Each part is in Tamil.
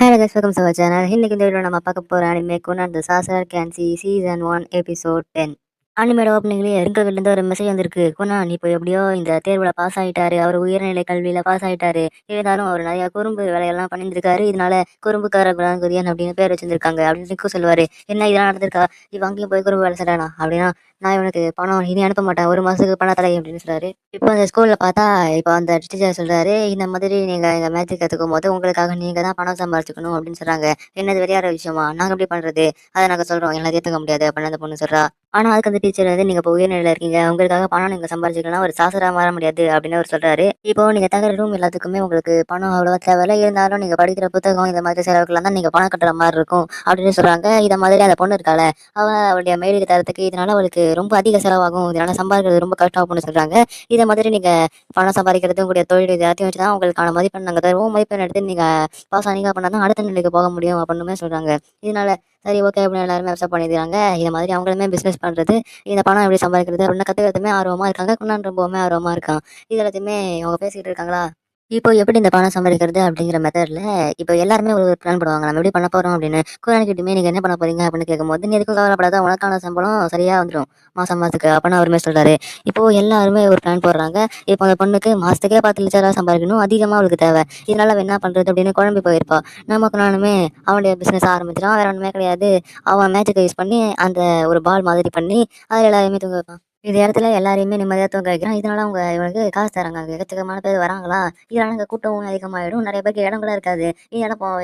Hello guys, welcome to our channel. இன்னைக்கு இந்த வீடியோ நம்ம பார்க்க போற அனிமே கோனான் தி சாசர் கேன்சி சீசன் 1 எபிசோட் 10. அனிமேட ஓப்பனிங்லேயே ரிங்கர்கிட்ட ஒரு மெசேஜ் வந்திருக்கு. கோனான் இப்போ எப்படியோ இந்த தேர்வில் பாஸ் ஆகிட்டாரு. அவர் உயர்நிலை கல்வியில் பாஸ் ஆகிட்டாரு. இருந்தாலும் அவர் நிறைய குறும்பு வேலையெல்லாம் பண்ணியிருந்திருக்காரு. இதனால குறும்புக்கார குணாங்குரியன் அப்படின்னு பேர் வச்சிருந்திருக்காங்க அப்படின்னு நிக்கு சொல்லுவாரு. என்ன இதெல்லாம் நடந்திருக்கா? இவன் அங்கேயும் போய் குறும்பு வேலை செய்றானா அப்படின்னா நான் இவனுக்கு பணம் இனி அனுப்ப மாட்டேன். ஒரு மாசத்துக்கு பண தடை அப்படின்னு சொல்றாரு. இப்போ அந்த ஸ்கூல்ல பார்த்தா இப்போ அந்த டீச்சர் சொல்றாரு, இந்த மாதிரி நீங்க இந்த மேட்ச் கத்துக்கும் போது உங்களுக்காக நீங்க தான் பணம் சம்பாதிச்சுக்கணும் அப்படின்னு சொல்றாங்க. என்னது விளையாடுற விஷயமா? நாங்க எப்படி பண்றது? அதை நாங்க சொல்றோம். எல்லாம் ஏத்துக்க முடியாது அப்படின்னு அந்த பொண்ணு சொல்றா. ஆனா அதுக்கு அந்த டீச்சர் வந்து நீங்க இப்போ உயர்நிலையில இருக்கீங்க, உங்களுக்காக பணம் நீங்க சம்பாதிச்சுக்கலாம், ஒரு சாசரா மாற முடியாது அப்படின்னு அவர் சொல்றாரு. இப்போ நீங்க தங்குற ரூம் எல்லாத்துக்குமே உங்களுக்கு பணம் அவ்வளவா தேவையில்ல, இருந்தாலும் நீங்க படிக்கிற புத்தகம் இந்த மாதிரி செலவுக்கெல்லாம் தான் நீங்க பணம் கட்டுற மாதிரி இருக்கும் அப்படின்னு சொல்றாங்க. இதை மாதிரி அந்த பொண்ணு இருக்கால, அவளுடைய மேலுக்கு தரத்துக்கு இதனால அவளுக்கு ரொம்ப அதிக செலவாகும், இதனால சம்பாதிக்கிறது ரொம்ப கஷ்டம் அப்படின்னு சொல்றாங்க. இதை மாதிரி நீங்க பணம் சம்பாதிக்கிறது உங்களுடைய தொழில் எல்லாத்தையும் வச்சு தான் உங்களுக்கான மதிப்பெண் நாங்கள் தருவோம், மதிப்பெண் எடுத்து நீங்க பாஸ் ஆனீங்க அப்படின்னா தான் அடுத்த நிலைக்கு போக முடியும் அப்படின்னுமே சொல்றாங்க. இதனால சரி ஓகே அப்படின்னு எல்லாருமே அக்செப்ட் பண்ணிடுறாங்க. இதை மாதிரி அவங்களுமே பிஸ்னஸ் பண்றது, இந்த பணம் எப்படி சம்பாதிக்கிறது அப்படின்னு கத்துக்கிறதுமே ஆர்வமா இருக்காங்க. குன்னான் ரொம்பவுமே ஆர்வமா இருக்கான். இது எல்லாத்தையுமே அவங்க பேசிக்கிட்டு இருக்காங்களா. இப்போ எப்படி இந்த பணம் சம்பாதிக்கிறது அப்படிங்கிற மெத்தட்ல இப்போ எல்லாருமே ஒரு பிளான் போடுவாங்க. நம்ம எப்படி பண்ண போறோம் அப்படின்னு. குழந்தைகிட்டயுமே நீங்க என்ன பண்ண போறீங்க அப்படின்னு கேட்கும்போது, நீ எதுக்கும் கவலைப்படாத, உனக்கான சம்பளம் சரியா வந்துடும் மாசம் மாசத்துக்கு அப்படின்னு அவருமே சொல்றாரு. இப்போ எல்லாருமே ஒரு பிளான் போடுறாங்க. இப்போ அந்த பொண்ணுக்கு மாசத்துக்கே 10 லட்சம் சம்பாதிக்கணும், அதிகமா அவளுக்கு தேவை. இதனால அவ என்ன பண்றது அப்படின்னு குழம்பி போயிருப்பா. நமக்கு நானுமே அவனுடைய பிசினஸ் ஆரம்பிச்சிடான். வேற ஒண்ணுமே கிடையாது. அவன் மேஜிக்கை யூஸ் பண்ணி அந்த ஒரு பால் மாதிரி பண்ணி அதுல எல்லாருமே தூங்க வைப்பான். இந்த இடத்துல எல்லாரையுமே நிம்மதியா தூங்க வைக்கிறான். இதனால அவங்க இவனுக்கு காசு தராங்க. அங்க எக்கச்சக்கமான பேர் வராங்களா. இதனால அங்க கூட்டமும் அதிகமாயிடும். நிறைய பேருக்கு இடம் கூட இருக்காது.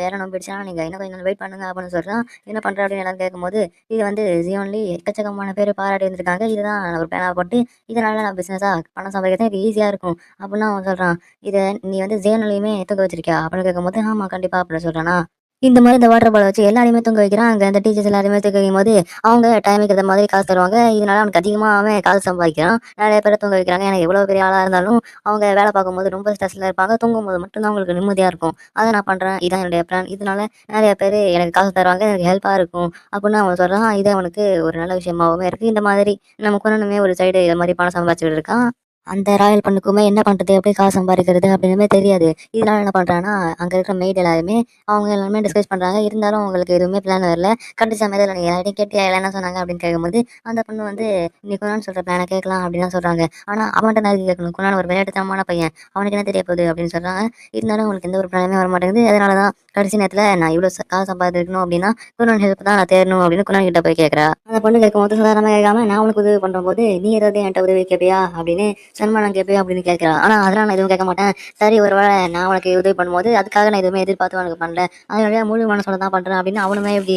இடம் நம்பிடுச்சுன்னா நீங்க இன்னும் கொஞ்சம் நாள் வெயிட் பண்ணுங்க அப்படின்னு சொல்றான். என்ன பண்ற அப்படின்னு எல்லாரும் கேட்கும்போது, இது வந்து ஜியோன்லி எக்கச்சக்கமான பேர் பாராட்டி இருந்திருக்காங்க. இதுதான் நான் ஒரு பேனா போட்டு இதனால நான் பிசினஸா பணம் சம்பாதிக்கிறது எனக்கு ஈஸியா இருக்கும் அப்படின்னு அவன் சொல்றான். இதை நீ வந்து ஜியோன்லயுமே தூங்க வச்சிருக்கியா அப்படின்னு கேட்கும்போது, ஆமா கண்டிப்பா அப்படின்னு சொல்றானா. இந்த மாதிரி இந்த வாட்டர் பாலை வச்சு எல்லாரையுமே தூங்க வைக்கிறான். அங்க அந்த டீச்சர்ஸ் எல்லாருமே தூங்க வைக்கும்போது அவங்க டைமுக்கு ஏற்ற மாதிரி காசு தருவாங்க. இதனால அவனுக்கு அதிகமாகவே காசு சம்பாதிக்கிறான். நிறைய பேரை தூங்க வைக்கிறாங்க. ஏன்னா எவ்வளோ பெரிய ஆளாக இருந்தாலும் அவங்க வேலை பார்க்கும்போது ரொம்ப ஸ்ட்ரெஸ்ல இருப்பாங்க. தூங்கும்போது மட்டும்தான் அவங்களுக்கு நிம்மதியாக இருக்கும். அதை நான் பண்ணுறேன், இதான் என்னுடைய பிளான். இதனால நிறைய பேர் எனக்கு காசு தருவாங்க, எனக்கு ஹெல்ப்பாக இருக்கும் அப்படின்னு அவன் சொல்கிறான். இது அவனுக்கு ஒரு நல்ல விஷயமாகவுமே இருக்குது. இந்த மாதிரி நம்ம குணனுமே ஒரு சைடு இது மாதிரி பணம் சம்பாதிச்சுட்டு இருக்கான். அந்த ராயல் பொண்ணுக்குமே என்ன பண்ணுறது, எப்படி காசு சம்பாதிக்கிறது அப்படின்னுமே தெரியாது. இதனால என்ன பண்ணுறான்னா, அங்கே இருக்கிற மெய்ட் எல்லாருமே அவங்க எல்லாருமே டிஸ்கஸ் பண்ணுறாங்க. இருந்தாலும் அவங்களுக்கு எதுவுமே பிளான் வரல. கடைசி சமயத்தில் நீங்கள் எல்லாரையும் கேட்டியா, எல்லாம் என்ன சொன்னாங்க அப்படின்னு கேட்கும்போது, அந்த பொண்ணு வந்து நீ குணான்னு சொல்கிற பிளானை கேட்கலாம் அப்படின்னு தான் சொல்கிறாங்க. ஆனால் அவன்கிட்ட நான் எதுக்கு கேட்கணும், குணான் ஒரு விளையாட்டுத்தனமான பையன், அவனுக்கு என்ன தெரிய போகுது அப்படின்னு சொல்கிறாங்க. இருந்தாலும் அவங்களுக்கு எந்த ஒரு பிளானுமே வர மாட்டேங்குது. அதனால தான் கடைசி நேரத்தில் நான் இவ்வளோ காசு சம்பாதிக்கணும் அப்படின்னா குணான் ஹெல்ப் தான் நான் தேடணும் அப்படின்னு குணான் கிட்ட போய் கேட்குறா. அந்த பொண்ணு கேட்கும்போது சாதாரணமாக கேட்காம, நான் உனக்கு உதவி பண்ணும்போது நீ ஏதாவது என்கிட்ட உதவி கேட்பியா அப்படின்னு சன்மானம் கேட்பியா அப்படின்னு கேட்குறான். ஆனால் அதெல்லாம் நான் எதுவும் கேட்க மாட்டேன். சரி ஒருவேளை நான் உனக்கு உதவி பண்ணும்போது அதுக்காக நான் எதுவுமே எதிர்பார்த்து உனக்கு பண்ணல, அதனுடைய முழு மனசோட தான் பண்ணுறேன் அப்படின்னு அவனுமே இப்படி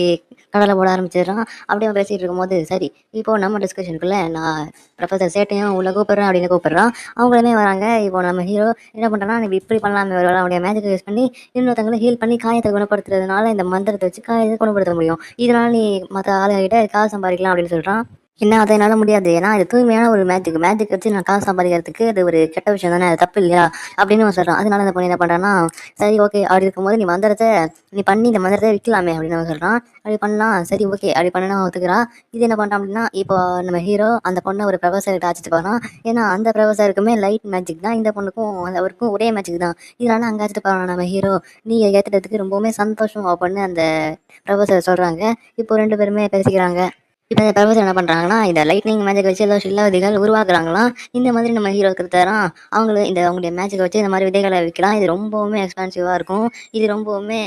கடலை போட ஆரம்பிச்சிடுறான். அப்படியே அவன் பேசிகிட்டு இருக்கும்போது, சரி இப்போ நம்ம டிஸ்கஷனுக்குள்ள நான் ப்ரொஃபஸர் சேட்டையும் உள்ள கூப்பிட்றேன் அப்படின்னு கூப்பிட்றான். அவங்களுமே வராங்க. இப்போ நம்ம ஹீரோ என்ன பண்ணுறான்னா, நீ இப்படி பண்ணலாமே, ஒரு அவனுடைய மேஜிக் யூஸ் பண்ணி இன்னொருத்தவங்களை ஹீல் பண்ணி காயத்தை குணப்படுத்துறதுனால இந்த மந்திரத்தை வச்சு காயத்தை குணப்படுத்த முடியும். இதனால நீ மற்ற ஆளுகிட்ட காசு சம்பாதிக்கலாம் அப்படின்னு சொல்கிறான். என்ன அது என்னால முடியாது. ஏன்னா இது தூய்மையான ஒரு மேஜிக். மேஜிக் வச்சு நான் காசு சம்பாதிக்கிறதுக்கு அது ஒரு கெட்ட விஷயம் தானே. அது தப்பு இல்லையா? அப்படின்னு அவன் சொல்றான். அதனால அந்த பொண்ணு என்ன பண்றான்னா, சரி ஓகே. அப்படி இருக்கும்போது நீ பண்ணி இந்த மந்திரத்தை விற்கலாமே அப்படின்னு அவன் சொல்றான். அப்படி பண்ணலாம். சரி ஓகே. அப்படி பண்ணா ஒத்துக்கிறான். இது என்ன பண்றான் அப்படின்னா, இப்போ நம்ம ஹீரோ அந்த பொண்ணை ஒரு ப்ரொஃபஸர் கிட்ட அழைச்சிட்டு போறான். ஏன்னா அந்த ப்ரொஃபஸருக்குமே லைட் மேஜிக் தான். இந்த பொண்ணுக்கும் அவருக்கும் ஒரே மேஜிக் தான். இதனால அங்கே அழைச்சிட்டு போறான் நம்ம ஹீரோ. நீ ஏத்துறதுக்கு ரொம்பவுமே சந்தோஷம் அப்படின்னு அந்த ப்ரொஃபஸர் சொல்றாங்க. இப்போ 2 பேருமே பேசிக்கிறாங்க. இப்போ இந்த ப்ரொஃபஸர் என்ன பண்ணுறாங்கன்னா, இந்த லைட்னிங் மேஜிக் வச்சு ஏதோ சில விதைகள் உருவாக்குறாங்களாம். இந்த மாதிரி நம்ம ஹீரோக்கு தரோம். அவங்களுடைய மேஜிக்கை வச்சு இந்த மாதிரி விதைகளை விற்கலாம். இது ரொம்பவுமே எக்ஸ்பென்சிவாக இருக்கும். இது ரொம்பவுமே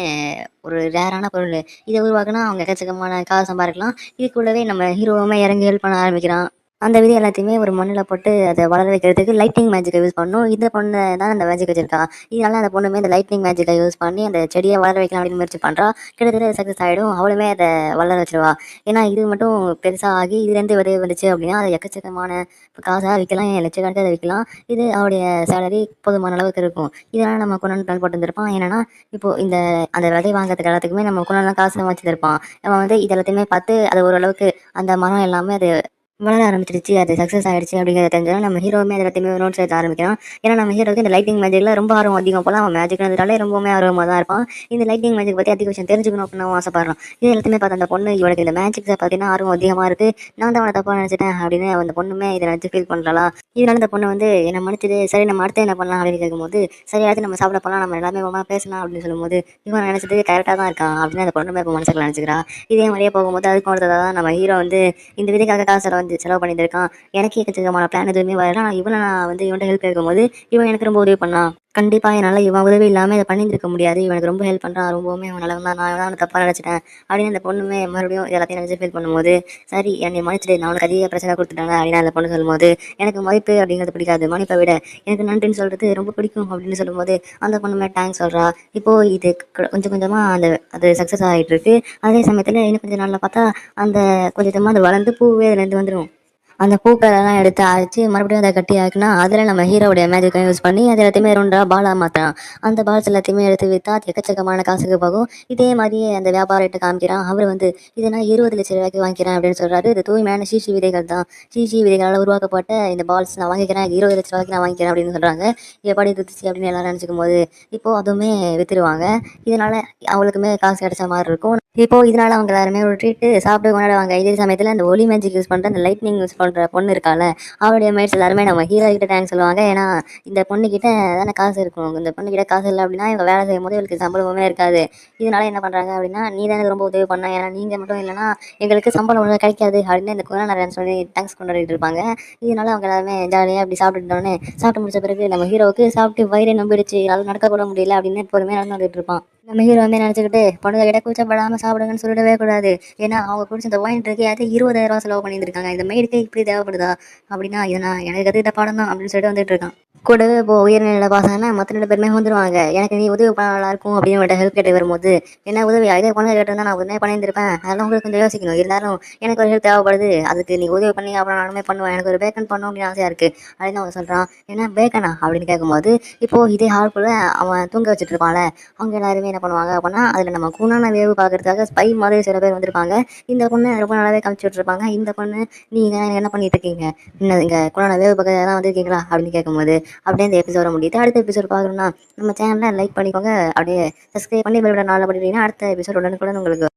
ஒரு ரேரான பொருள். இதை உருவாக்குனா அவங்க எக்கச்சக்கமான காசு சம்பாதிக்கலாம். இதுக்குள்ளவே நம்ம ஹீரோவுமே இறங்கி ஹெல்ப் பண்ண ஆரம்பிக்கிறான். அந்த விதை எல்லாத்தையுமே ஒரு மண்ணில் போட்டு அதை வளர வைக்கிறதுக்கு லைட்னிங் மேஜிக்கை யூஸ் பண்ணணும். இந்த பொண்ணு தான் அந்த மேஜிக் வச்சிருக்கா. இதனால அந்த பொண்ணுமே இந்த லைட்னிங் மேஜிக்கை யூஸ் பண்ணி அந்த செடியை வளர வைக்கலாம் அப்படின்னு முயற்சி பண்ணுறா. கிட்டத்தட்ட சக்ஸஸ் ஆகிடும். அவளுமே அதை வளர வச்சிருவா. ஏன்னா இது மட்டும் பெருசாக ஆகி இதுலேருந்து விதை வந்துச்சு அப்படின்னா அது எக்கச்சக்கமான காசாக விற்கலாம், லட்சக்கணக்கில் அதை விற்கலாம். இது அவருடைய சேலரி போதுமான அளவுக்கு இருக்கும். இதனால் நம்ம குணன் பிளான் போட்டு வந்திருப்பான். என்னன்னா இப்போ அந்த விதை வாங்குறதுக்கு எல்லாத்துக்குமே நம்ம குணன்லாம் காசு வச்சுருப்பான். அவன் வந்து இது எல்லாத்தையுமே பார்த்து அது ஓரளவுக்கு அந்த மரம் எல்லாமே அது வளர ஆரம்பிச்சிருச்சு. அது சக்ஸஸ் ஆயிடுச்சு அப்படிங்கிறத தெரிஞ்சோனே நம்ம ஹீரோவுமே அது எல்லாத்தையுமே நோட்ஸ் எடுக்க ஆரம்பிக்கிறான். ஏன்னா நம்ம ஹீரோவுக்கு இந்த லைட்டிங் மேஜிக்ல ரொம்ப ஆர்வம் அதிகம் போல. அவன் மேஜிக்ன்றதாலே ரொம்பவுமே ஆர்வமா தான் இருப்பான். இந்த லைட்டிங் மேஜிக் பத்தி அதிக விஷயம் தெரிஞ்சுக்கணும் அப்படின்னு அவன் ஆசைப்படுறான். இது எல்லாத்தையுமே பார்த்த அந்த பொண்ணு இவனுக்கு இந்த மேஜிக்ஸை பார்த்தீங்கன்னா ஆர்வம் அதிகமா இருக்கு. நான் தான் அவனை தப்பா நினைச்சிட்டேன் அப்படின்னு அந்த பொண்ணுமே இதை நினைச்சு ஃபீல் பண்றாளா. இதனால இந்த பொண்ணு வந்து என்ன மன்னிச்சிடு, சரி நம்ம அடுத்து என்ன பண்ணலாம் அப்படின்னு கேட்கும்போது, சரி அடுத்து நம்ம சாப்பிட போலாம், நம்ம எல்லாமே ஒன்றா பேசலாம் அப்படின்னு சொல்லும்போது, இவன் நினைச்சது கரெக்டாக தான் இருக்கான் அப்படின்னு அந்த பொண்ணுமே இப்போ மனசுக்குள்ள நினைச்சுக்கிறா. இதே மாதிரியே போகும்போது அதுக்கும் அடுத்ததாக தான் நம்ம ஹீரோ வந்து இந்த விதைக்காக காசு செலவு பண்ணிட்டு இருக்கான். எனக்கு எக்கச்சக்கமான பிளான் எதுவுமே வரல. ஆனா இவன நான் வந்து இவன்ட்ட ஹெல்ப் கேட்கும்போது, இவன் எனக்கு ரொம்ப உதவி பண்ணான். கண்டிப்பா என்னால இவன் உதவி இல்லாம இத பண்ணியிருந்திருக்க முடியாது. இவன் எனக்கு ரொம்ப ஹெல்ப் பண்றான். ரொம்பவுமே அவன் நல்லவன் தான். நான் தான் அவன தப்பா நினைச்சுட்டேன். அப்படின்னு அந்த பொண்ணுமே மறுபடியும் எல்லாத்தையும் நினைச்சு ஃபீல் பண்ணும்போது, சரி என்னைய மன்னிச்சிடு. நான் உனக்கு அதிக பிரச்சனை குடுத்துட்டேன்ல அப்படின்னு அந்த பொண்ணு சொல்லும்போது, எனக்கு மதிப்பு அப்படிங்கிறது பிடிக்காது. மன்னிப்பை விட எனக்கு நன்றின்னு சொல்றது ரொம்ப பிடிக்கும் அப்படின்னு சொல்லும்போது, அந்த பொண்ணுமே தேங்க்ஸ் சொல்றா. இப்போ இது கொஞ்சம் கொஞ்சமா அது சக்ஸஸ் ஆயிட்டு இருக்கு. அதே சமயத்துல இன்னும் கொஞ்ச நாள்ல பார்த்தா, அந்த கொஞ்சம் கொஞ்சமா அது வளர்ந்து பூவே அதுலேருந்து வந்துரும். அந்த பூக்களெல்லாம் எடுத்து அரைச்சு மறுபடியும் அத கட்டி ஆக்குனா, அதில நம்ம ஹீரோவுடைய மேஜிக்க யூஸ் பண்ணி அது எல்லாத்தையுமே ரவுண்டா பாலா மாத்துறான். அந்த பால்ஸ் எல்லாத்தையுமே எடுத்து வித்தா எக்கச்சக்கமான காசுக்கு போகும். இதே மாரியே அந்த வியாபாரிட்ட காமிக்கிறான். அவரு வந்து இத நான் 20,00,000 வாங்கிக்கிறேன் அப்படின்னு சொல்றாரு. இது தூய்மையான சீசி விதைகள் தான். சீசி விதைகளால உருவாக்கப்பட்ட இந்த பால்ஸ் நான் வாங்கிக்கிறேன். 20,00,000 நான் வாங்கிக்கிறேன் அப்படின்னு சொல்றாங்க. எப்படி இருந்துச்சு அப்படின்னு எல்லாரும் நினைச்சுக்கும்போது, இப்போ அதுவுமே வித்துருவாங்க. இதனால அவங்களுக்குமே காசு கிடைச்ச மாரி இருக்கும். இப்போ இதனால அவங்க எல்லாருமே ஒரு ட்ரீட்டு சாப்பிட்டு கொண்டாடுவாங்க. இதே சமயத்துல அந்த ஒலி மேஜிக் யூஸ் பண்ற, அந்த லைட்னிங் யூஸ் பண்ற பொண்ணு இருக்கால்ல, அவளுடைய மேட்ஸ் எல்லாருமே நம்ம ஹீரோ கிட்ட தேங்க்ஸ் சொல்லுவாங்க. ஏன்னா, இந்த பொண்ணுகிட்ட தானே காசு இருக்கும். இந்த பொண்ணுகிட்ட காசு இல்ல அப்படின்னா, இவங்க வேலை செய்யும்போது இவளுக்கு சம்பளமுமே இருக்காது. இதனால என்ன பண்றாங்க அப்படின்னா, நீ தான் எனக்கு ரொம்ப உதவி பண்ண. ஏன்னா நீங்க மட்டும் இல்லைன்னா, எங்களுக்கு சம்பளம் ஒழுங்கா கிடைக்காது அப்படின்னு இந்த குணநலன் சொல்லி தேங்க்ஸ் கொண்டாடிட்டு இருப்பாங்க. இதனால அவங்க எல்லாருமே ஜாலியா அப்படி சாப்பிட்டுட்டோன்னே, சாப்பிட்டு முடிச்ச பிறகு நம்ம ஹீரோவுக்கு சாப்பிட்டு வயிறே நம்பிடுச்சு. என்னால நடக்க கூட முடியல அப்படின்னு எப்போதுமே நடந்து வந்துட்டு இருப்பான். நம்ம ஹீரோவுமே நினச்சுக்கிட்டு பொண்ணுங்க கிட்ட கூச்சப்படாம சாப்பிடுங்கன்னு சொல்லிடவே கூடாது. ஏன்னா அவங்க குடிச்ச இந்த ஒயின் இருக்கு அது 20,000 செலவு பண்ணியிருந்திருக்காங்க. இந்த மெய்டுக்கு இப்படி தேவைப்படுதா அப்படின்னா, இதை நான் எனக்கு கற்றுக்கிட்ட பாடம் தான் அப்படின்னு சொல்லிட்டு வந்துட்டு இருக்கான். கூடவே இப்போ உயர்நிலையில பாஸ் ஆனா மற்ற 2 பேருமே வந்துருவாங்க. எனக்கு நீ உதவி பண்ண நல்லா இருக்கும் அப்படின்னு அவன்கிட்ட ஹெல்ப் கேட்டு வரும்போது, என்ன உதவியா? இதே பொண்ணு கேட்டிருந்தா நான் உடனே பண்ணியிருந்திருப்பேன். அதெல்லாம் உங்களுக்கு கொஞ்சம் யோசிக்கணும். இருந்தாலும் எனக்கு ஒரு ஹெல்ப் தேவைப்படுது. அதுக்கு நீ உதவி பண்ணி அப்புறம் நானுமே பண்ணுவேன். எனக்கு ஒரு பேக்கன் பண்ணணும் அப்படின்னு ஆசையா இருக்கு அப்படின்னு அவன் சொல்றான். என்ன பேக்கனா அப்படின்னு கேட்கும்போது, இப்போ இதே ஹால்குள்ள அவன் தூங்க வச்சுட்டு இருப்பான்ல, அவங்க எல்லாருமே என்ன பண்ணுவாங்க அப்படின்னா, அதில் நம்ம கூனான வேவு பார்க்கறதுக்காக ஸ்பை மாதிரி சில பேர் வந்திருப்பாங்க. இந்த பொண்ணு ரொம்ப நல்லாவே காமிச்சு விட்டுருப்பாங்க. இந்த பொண்ணு, நீங்கள் என்ன பண்ணிட்டு இருக்கீங்க? என்ன இங்கே கூனான வேவு பக்கத்துலாம் வந்திருக்கீங்களா அப்படின்னு கேட்கும்போது, அப்படியே இந்த எபிசோட முடியுது. அடுத்த எபிசோட் பார்க்கணும்னா நம்ம சேனலை லைக் பண்ணிக்கோங்க. அப்படியே சப்ஸ்கிரைப் பண்ணி பெல் பட்டன் ஆல்ல பண்ணிட்டீங்கன்னா அடுத்த எபிசோட் உடனுக்குடன் உங்களுக்கு